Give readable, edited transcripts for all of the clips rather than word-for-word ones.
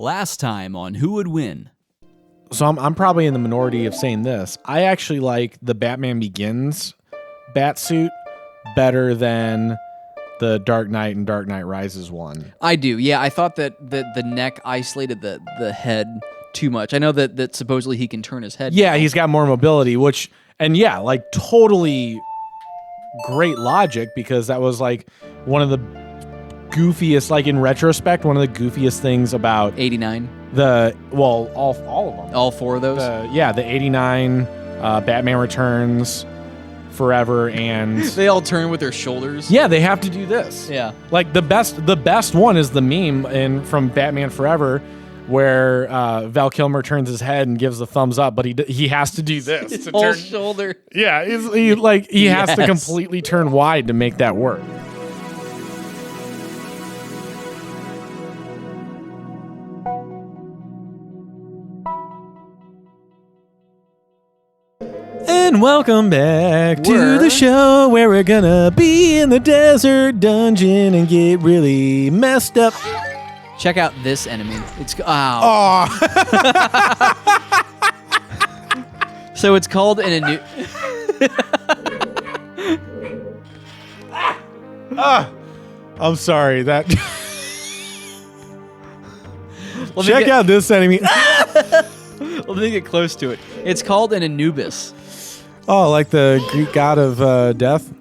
Last time on Who Would Win? So I'm probably in the minority of saying this. I actually like the Batman Begins Batsuit better than the Dark Knight and Dark Knight Rises one. I do, yeah. I thought that the neck isolated the head too much. I know that supposedly he can turn his head. Yeah, he's got more mobility, like totally great logic, because that was like one of the goofiest, like in retrospect, one of the goofiest things about 89. All of them. All four of those? The 89, Batman Returns, Forever, and they all turn with their shoulders. Yeah, they have to do this. Yeah. Like the best one is the meme from Batman Forever where Val Kilmer turns his head and gives a thumbs up, but he has to do this. His whole shoulder. Yeah, he has to completely turn wide to make that work. And welcome back to the show where we're gonna be in the desert dungeon and get really messed up. Check out this enemy. It's So it's called an I'm sorry. Check out this enemy. Let me get close to it. It's called an Anubis. Oh, like the Greek god of death?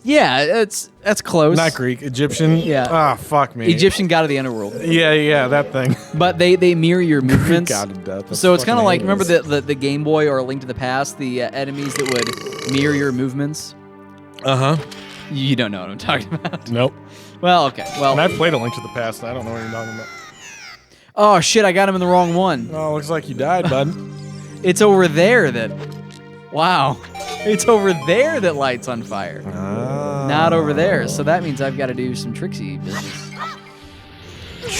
Yeah, that's close. Not Greek, Egyptian. Yeah. Ah, fuck me. Egyptian god of the underworld. Yeah, that thing. But they mirror your movements. Greek god of death. So it's kind of like, remember the Game Boy or A Link to the Past, the enemies that would mirror your movements? Uh-huh. You don't know what I'm talking about. Nope. Well, okay. Well, and I've played A Link to the Past. I don't know what you're talking about. Oh, shit, I got him in the wrong one. Oh, looks like you died, bud. It's over there that... Wow. It's over there that lights on fire. Not over there. So that means I've got to do some tricksy business.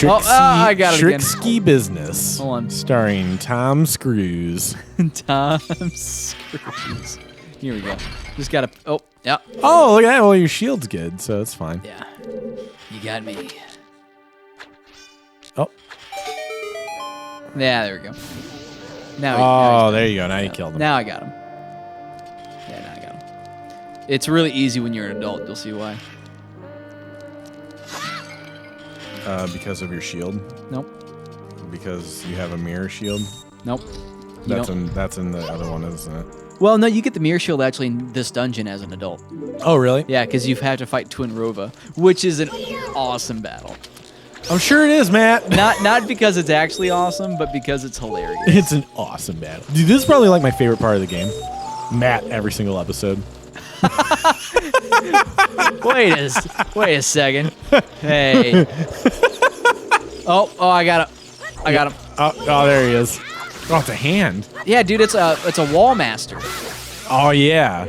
I got it again. Tricksy business. Hold on. Starring Tom Screws. Tom Screws. Here we go. Just got to... Oh, yeah. Oh, look at that. Well, your shield's good, so it's fine. Yeah. You got me. Oh. Yeah, there we go. Now there you go. Now you killed him. Now I got him. Yeah, now I got him. It's really easy when you're an adult. You'll see why. Because of your shield? Nope. Because you have a mirror shield? Nope. That's in the other one, isn't it? Well, no, you get the mirror shield actually in this dungeon as an adult. Oh, really? Yeah, because you've had to fight Twin Rova, which is an awesome battle. I'm sure it is, Matt. Not because it's actually awesome, but because it's hilarious. It's an awesome battle. Dude, this is probably like my favorite part of the game. Matt, every single episode. Wait a second. Hey. Oh, I got him. I got him. Oh, there he is. Oh, it's a hand. Yeah, dude, it's a wall master. Oh yeah,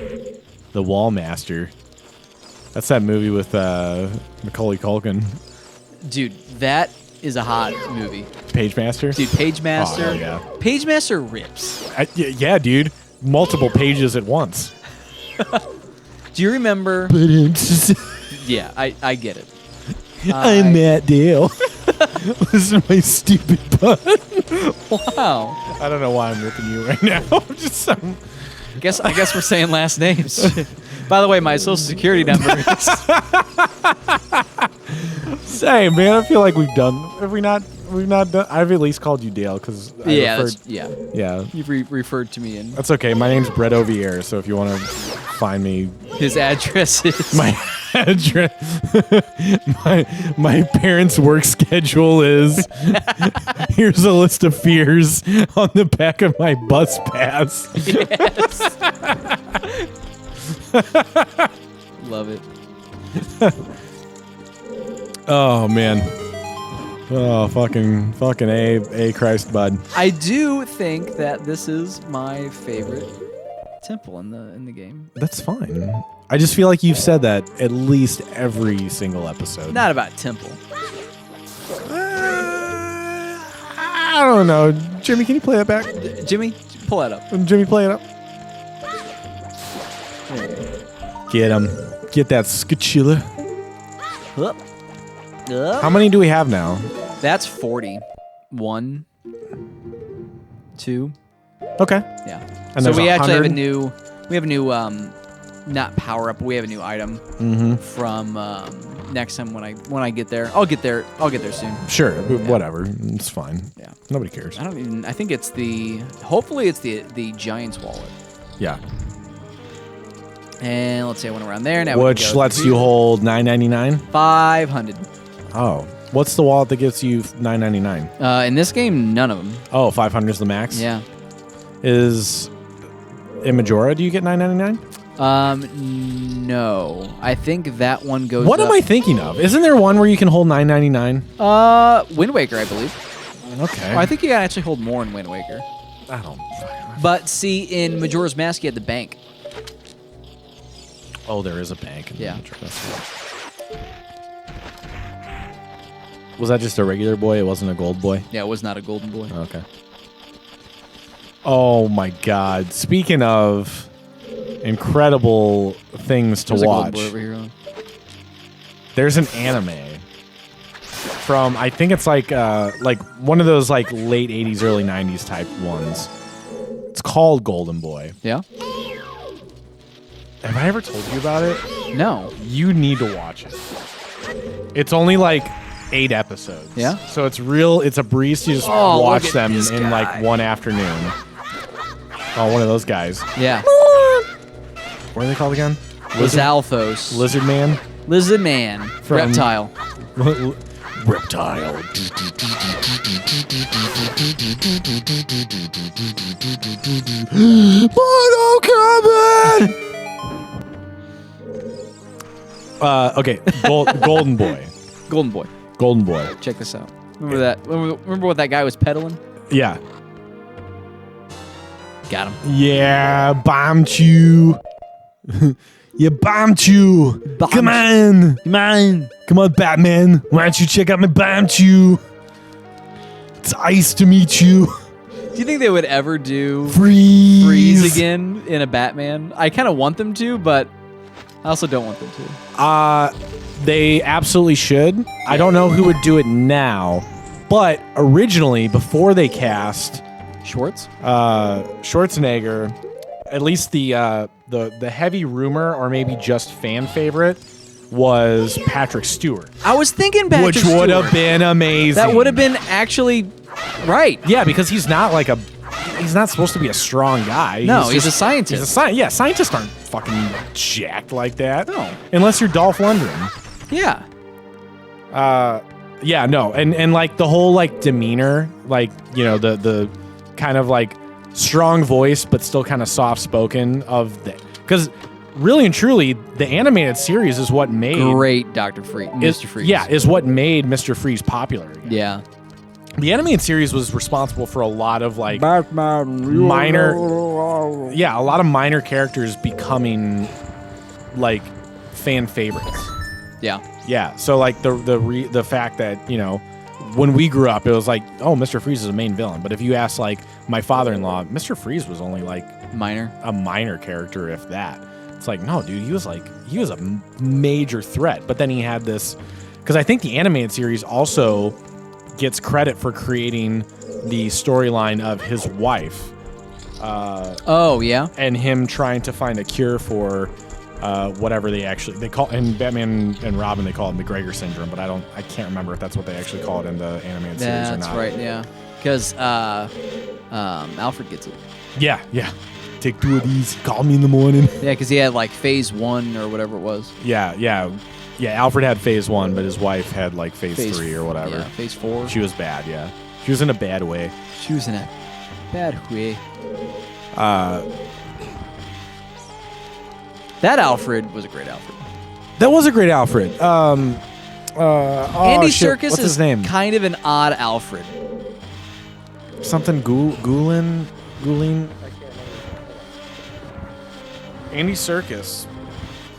the Wall Master. That's that movie with Macaulay Culkin. Dude, that is a hot movie. Page Master? Dude, Page Master. Oh, yeah. Page Master rips. Yeah, dude. Multiple pages at once. Do you remember? Yeah, I get it. I'm Matt Dale. Listen to my stupid pun. Wow. I don't know why I'm ripping you right now. I guess we're saying last names. By the way, my social security number is... Same, man. I feel like we've done. Have we not? We've not done. I've at least called you Dale because yeah. You've referred to me in. That's okay. My name's Brett Ovier, so if you want to find me, his address is my address. my parents' work schedule is. Here's a list of fears on the back of my bus pass. Yes. Love it. Oh man. Oh fucking A Christ, bud. I do think that this is my favorite temple in the game. That's fine. I just feel like you've said that at least every single episode. Not about temple. I don't know. Jimmy, can you play that back? Jimmy, pull that up. Jimmy, play it up. Get him. Get that skachilla. How many do we have now? That's 40. 1, 2. Okay. Yeah. And So there's we actually have 100? a new not power up, but we have a new item from next time when I get there. I'll get there soon. Sure, whatever. It's fine. Yeah. Nobody cares. I think it's hopefully it's the Giant's wallet. Yeah. And let's say I went around there now. Which lets you hold $9.99? 500. Oh. What's the wallet that gives you $9.99? In this game, none of them. Oh, 500 is the max? Yeah. In Majora, do you get $9.99? No. I think that one goes What up. am I thinking of? Isn't there one where you can hold $9.99? Wind Waker, I believe. Okay. Oh, I think you can actually hold more in Wind Waker. I don't. But see, in Majora's Mask, you had the bank. Oh, there is a bank. Yeah. Was that just a regular boy? It wasn't a gold boy? Yeah, it was not a golden boy. Okay. Oh my God! Speaking of incredible things to There's watch, a golden boy over here. there's an anime from I think it's like one of those like late '80s, early '90s type ones. It's called Golden Boy. Yeah. Have I ever told you about it? No. You need to watch it. It's only like 8 episodes. Yeah? So it's a breeze to just watch look at them this in guy. like one afternoon. Oh, one of those guys. Yeah. What are they called again? Lizalthos. Lizard Man? Lizard Man. From- Reptile. Reptile. Mortal Kombat! Okay, Golden Boy. Golden Boy. Golden Boy. Check this out. Remember that? Remember what that guy was peddling? Yeah. Got him. Yeah, bombed you. You bombed you. Come on. Come on, Batman. Why don't you check out my bombed you? It's nice to meet you. Do you think they would ever do Freeze again in a Batman? I kind of want them to, but I also don't want them to. They absolutely should. I don't know who would do it now, but originally, before they cast Schwartz? Schwarzenegger, at least the heavy rumor, or maybe just fan favorite, was Patrick Stewart. I was thinking Patrick Which would have Stewart. been amazing. That would have been actually right. Yeah, because he's not supposed to be a strong guy. No, he's a scientist. Scientists aren't fucking jacked like that. No. Unless you're Dolph Lundgren. Yeah. Yeah, no. And like the whole like demeanor, like, you know, the kind of like strong voice but still kind of soft spoken of the, because really and truly the animated series is what made Great Dr. Freeze. Mr. Freeze. Yeah, is what made Mr. Freeze popular again. Yeah. The animated series was responsible for a lot of like minor characters becoming like fan favorites. Yeah. Yeah, so like the fact that, you know, when we grew up, it was like, oh, Mr. Freeze is a main villain. But if you ask like my father-in-law, Mr. Freeze was only like a minor character, if that. It's like, no, dude, he was a major threat. But then he had this, because I think the animated series also gets credit for creating the storyline of his wife. Oh yeah. And him trying to find a cure for whatever they call, in Batman and Robin they call it McGregor syndrome, but I can't remember if that's what they actually call it in the animated series or not. That's right. Yeah. Because Alfred gets it. Yeah. Take 2 of these. Call me in the morning. Yeah, because he had like phase 1 or whatever it was. Yeah. Alfred had phase 1, but his wife had like phase 3 or whatever. Yeah, phase 4. She was bad. Yeah, she was in a bad way. She was in a bad way. That Alfred was a great Alfred. That was a great Alfred. Andy Serkis What's is his name? kind of an odd Alfred. Something Goulin. Andy Serkis.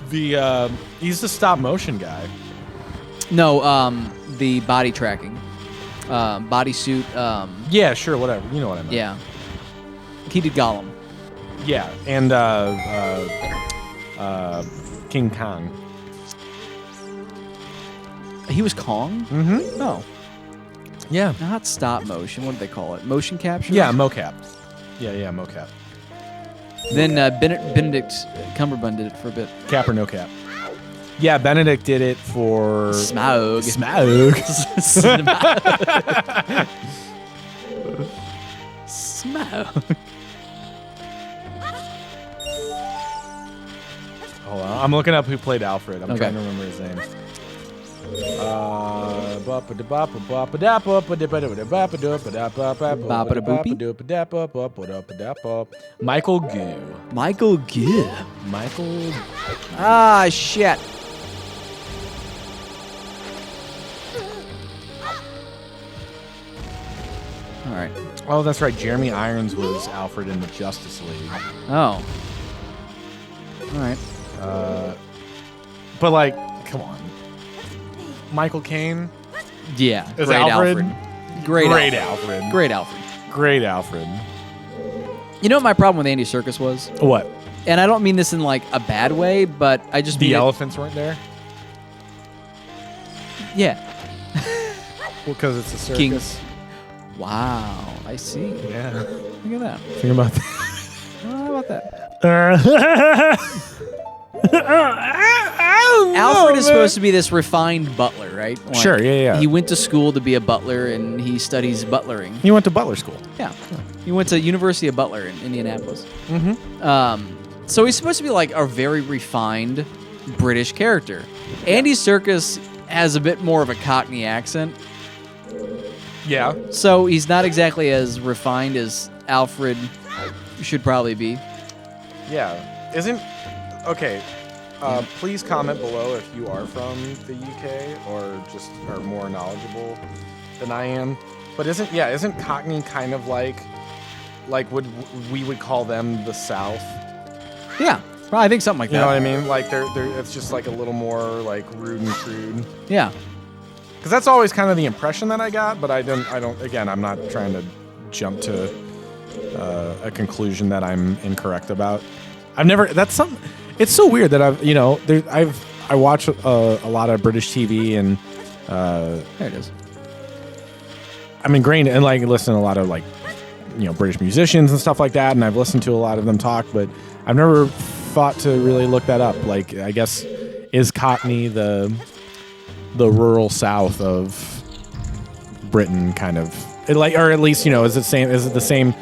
He's the stop motion guy. No, the body tracking. Bodysuit. Yeah, sure, whatever. You know what I meant. Yeah. He did Gollum. Yeah, and King Kong. He was Kong? Mm-hmm. Oh. Yeah. Not stop motion. What do they call it? Motion capture? Yeah, mocap. Yeah, mocap. Then Benedict Cumberbatch did it for a bit. Cap or no cap? Yeah, Benedict did it for Smaug. Smaug. Smaug. Hold on, I'm looking up who played Alfred. I'm Okay. trying to remember his name. Michael Goo. Michael Gibb. Michael. Ah, shit. All right. Oh, that's right. Jeremy Irons was Alfred in the Justice League. Oh. All right. But like, come on. Michael Caine Yeah. is Great Alfred. Alfred. Great Alfred. Great Alfred. Great Alfred. You know what my problem with Andy Serkis was? What? And I don't mean this in like a bad way, but I just The mean elephants weren't there? Yeah. Well, because it's a circus. King. Wow. I see. Yeah. Look at that. Think about that. How about that? Alfred is supposed to be this refined butler, right? Like, Sure, yeah. He went to school to be a butler, and he studies butlering. He went to Butler School. Yeah. He went to University of Butler in Indianapolis. Mm-hmm. So he's supposed to be like a very refined British character. Andy Serkis has a bit more of a Cockney accent, Yeah. so he's not exactly as refined as Alfred should probably be. Yeah. Isn't... Okay. Please comment below if you are from the UK or just are more knowledgeable than I am. But isn't Cockney kind of like we would call them the South? Yeah. Well, I think something like You that. know what I mean? Like they're it's just like a little more like rude and crude. Yeah. Because that's always kind of the impression that I got, but I don't. Again, I'm not trying to jump to a conclusion that I'm incorrect about. I've never. That's something. It's so weird that I watch a lot of British TV and There it is. I'm ingrained and like listen to a lot of like British musicians and stuff like that, and I've listened to a lot of them talk, but I've never thought to really look that up. Like, I guess is Cockney the rural south of Britain, kind of, or at least is it the same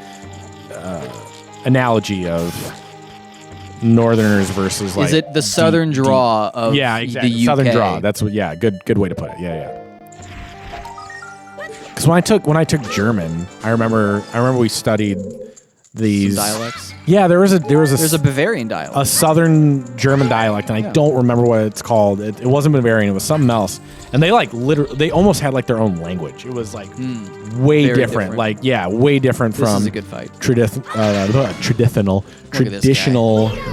analogy of Northerners versus like? Is it the southern draw of yeah, exactly. the UK? Southern draw. That's what. Yeah, good way to put it. Yeah. Because when I took German, I remember we studied these Some dialects. Yeah, there's a Bavarian dialect. a southern German dialect, and I don't remember what it's called. It wasn't Bavarian; it was something else. And they like literally, they almost had like their own language. It was like way Very different. Like way different This from is a good fight. traditional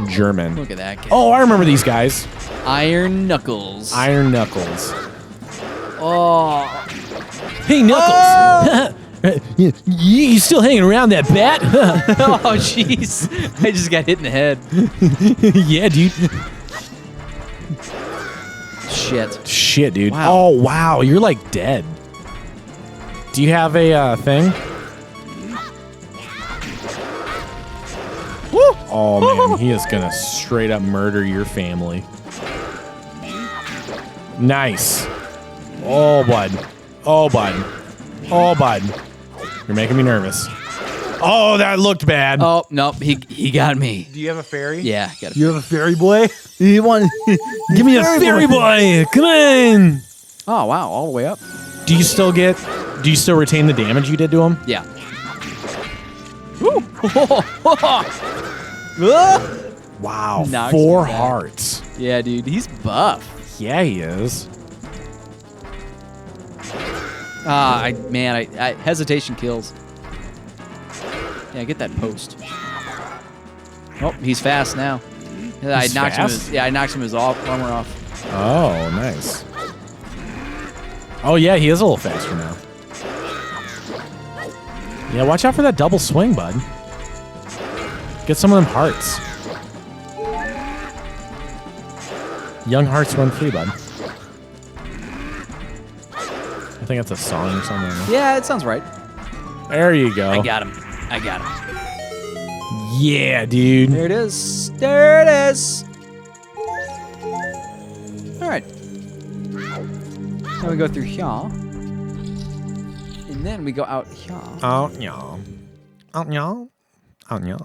German. Look at that guy. Oh, I remember these guys. Iron Knuckles. Iron Knuckles. Oh. Hey, Knuckles. You still hanging around that bat? Oh, jeez. I just got hit in the head. Yeah, dude. Shit, dude. Wow. Oh, wow. You're like dead. Do you have a thing? Woo! Oh, man. He is going to straight up murder your family. Nice. Oh, bud. Oh, bud. Oh, bud. You're making me nervous. Oh, that looked bad. Oh, nope. He got me. Do you have a fairy? Yeah, got it. You have a fairy boy? You want? Give me a fairy boy. Come on. Oh, wow. All the way up. Do you still retain the damage you did to him? Yeah. Wow. Knocks 4 me back. hearts. Yeah, dude. He's buff. Yeah, he is. I hesitation kills. Yeah, get that post. Oh, he's fast now. I knocked him his armor off. Oh, nice. Oh, yeah, he is a little faster now. Yeah, watch out for that double swing, bud. Get some of them hearts. Young hearts run free, bud. I think that's a song or something. Yeah, it sounds right. There you go. I got him. Yeah, dude. There it is. There it is. All right. Now we go through here. And then we go out here. Oh, no. Oh, no. Oh, no.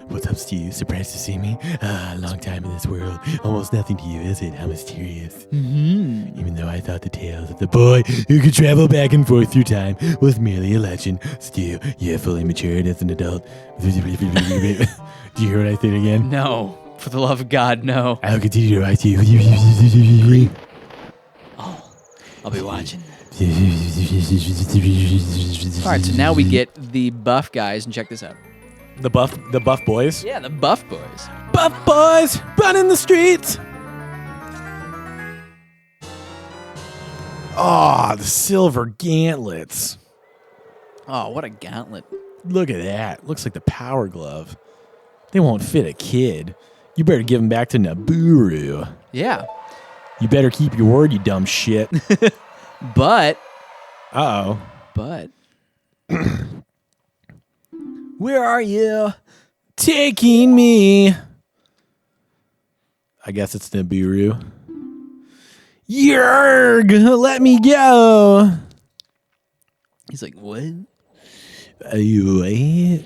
What's up, Steve? Surprised to see me? Long time in this world. Almost nothing to you, is it? How mysterious. Mm-hmm. Even though I thought the tales of the boy who could travel back and forth through time was merely a legend, still, you have fully matured as an adult. Do you hear what I said again? No. For the love of God, no. I'll continue to write to you. Oh, I'll be watching. All right, so now we get the buff guys, and check this out. The buff boys? Yeah, the buff boys. Buff boys running the streets. Oh, the silver gauntlets. Oh, what a gauntlet. Look at that. Looks like the power glove. They won't fit a kid. You better give them back to Naburu. Yeah. You better keep your word, you dumb shit. But. But. Where are you? Taking me. I guess it's Naburu. Yerg, let me go. He's like, what? Are you right?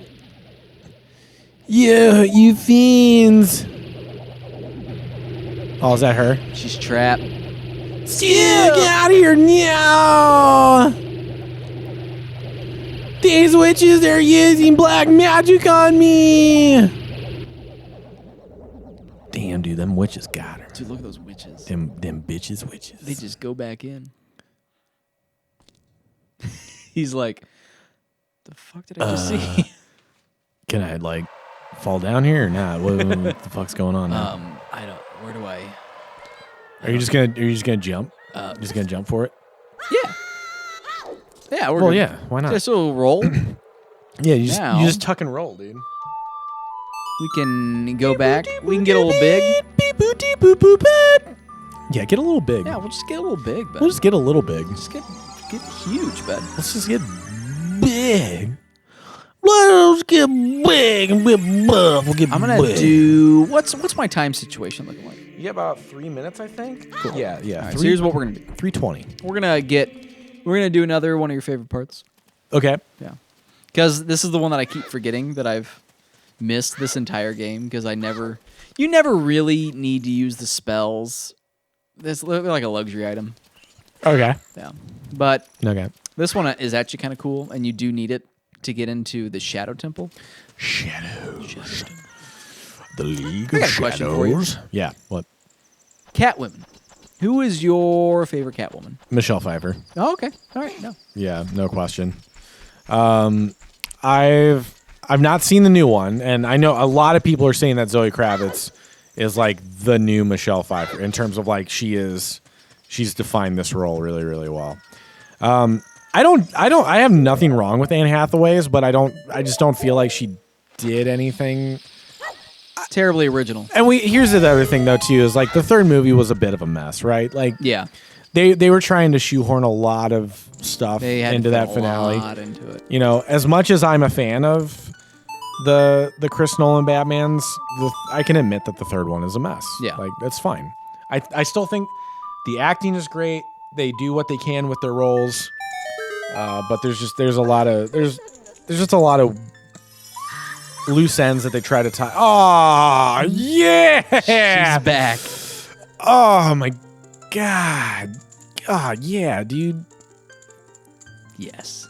You fiends. Oh, is that her? She's trapped. Still, get out of here now. These witches are using black magic on me. Damn, dude, them witches got her. Dude, look at those witches. Them bitches witches. They just go back in. He's like, the fuck did I just see? Can I, like, fall down here or not? What the fuck's going on now? I don't. Where do I? Are you just gonna jump? Just gonna jump for it? Yeah. Yeah. We're Well, gonna, yeah. Why not? Just a little roll. Yeah, you Now- just tuck and roll, dude. We can go back. We can get a little big. Yeah, get a little big. Yeah, we'll just get a little big, bud. We'll just get a little big. Just get huge, bud. Let's just get big. Let's get big and get buff. We'll get I'm gonna big. do. What's my time situation looking like? You have about 3 minutes, I think. Cool. Yeah. All right, so here's what we're gonna do. 3:20. We're gonna do another one of your favorite parts. Okay. Yeah. Because this is the one that I keep forgetting that I've missed this entire game because you never really need to use the spells. It's like a luxury item. Okay. Yeah. But Okay. this one is actually kind of cool, and you do need it to get into the Shadow Temple. Shadows. The League I of got a question for you. Shadows. Yeah. What? Catwoman. Who is your favorite Catwoman? Michelle Pfeiffer. Oh, okay. All right. No. Yeah, no question. I've not seen the new one, and I know a lot of people are saying that Zoe Kravitz is like the new Michelle Pfeiffer in terms of like she's defined this role really, really well. I have nothing wrong with Anne Hathaway's, but I just don't feel like she did anything Terribly original. And here's the other thing though too is like the third movie was a bit of a mess, right? Like Yeah. they were trying to shoehorn a lot of stuff They had into to that put finale. a lot into it. You know, as much as I'm a fan of the Chris Nolan Batmans, I can admit that the third one is a mess. Yeah. Like that's fine. I still think the acting is great. They do what they can with their roles. But there's just a lot of loose ends that they try to tie. Oh, yeah. She's back. Oh my God. God, yeah, dude. Yes.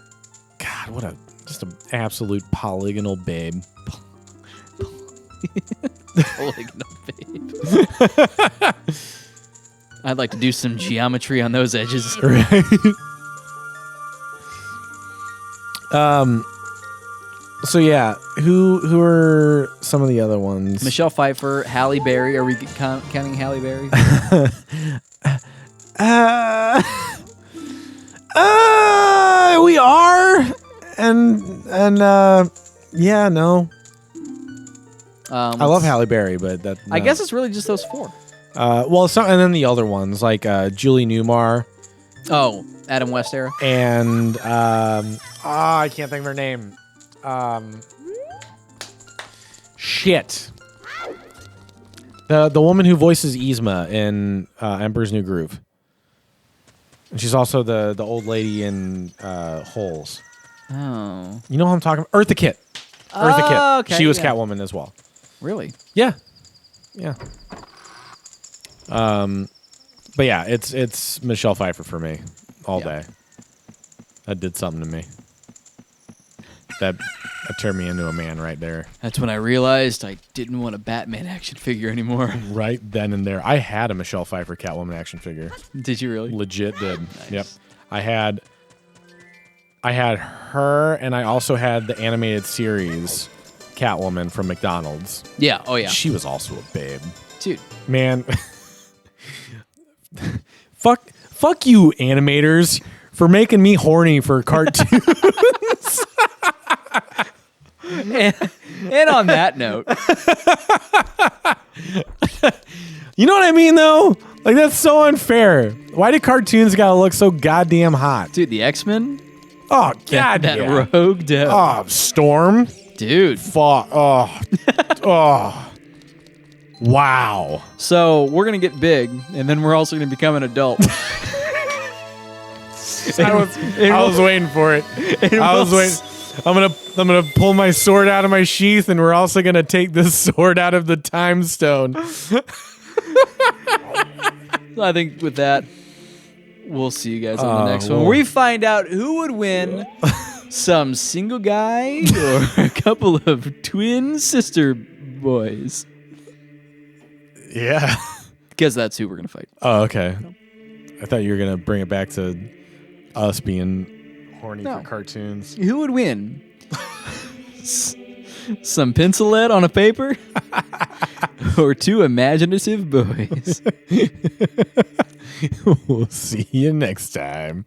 God, what just an absolute polygonal babe. Polygonal babe. I'd like to do some geometry on those edges. Right. So yeah, who are some of the other ones? Michelle Pfeiffer, Halle Berry. Are we counting Halle Berry? We are, and yeah, no. I love Halle Berry, but that. I guess it's really just those four. And then the other ones like Julie Newmar Oh, Adam West era. and I can't think of her name. Shit. The woman who voices Yzma in Emperor's New Groove. And she's also the old lady in Holes. Oh, You know who I'm talking about? Eartha Kitt. Eartha Kitt. okay, She was yeah. Catwoman as well. really? Yeah. Yeah. But yeah, it's Michelle Pfeiffer for me all Yeah. day. That did something to me. That turned me into a man right there. That's when I realized I didn't want a Batman action figure anymore. Right then and there. I had a Michelle Pfeiffer Catwoman action figure. Did you really? Legit did. Nice. Yep. I had her, and I also had the animated series Catwoman from McDonald's. Yeah. Oh yeah. She was also a babe. Dude. Man. Fuck you, animators, for making me horny for cartoons. And on that note, You know what I mean, though? Like, that's so unfair. Why do cartoons gotta look so goddamn hot? dude, the X-Men, Oh, god that yeah. rogue dev. Oh, Storm. Dude. Fuck. Oh. Oh. Wow. So we're gonna get big, and then we're also gonna become an adult. I was waiting for it. I was waiting. I'm gonna pull my sword out of my sheath, and we're also gonna take this sword out of the time stone. I think with that, we'll see you guys on the next one. We find out who would win, some single guy or a couple of twin sister boys. Yeah. Because that's who we're gonna fight. Oh, okay. I thought you were gonna bring it back to us being horny No. for cartoons. Who would win? Some pencil lead on a paper? Or two imaginative boys? We'll see you next time.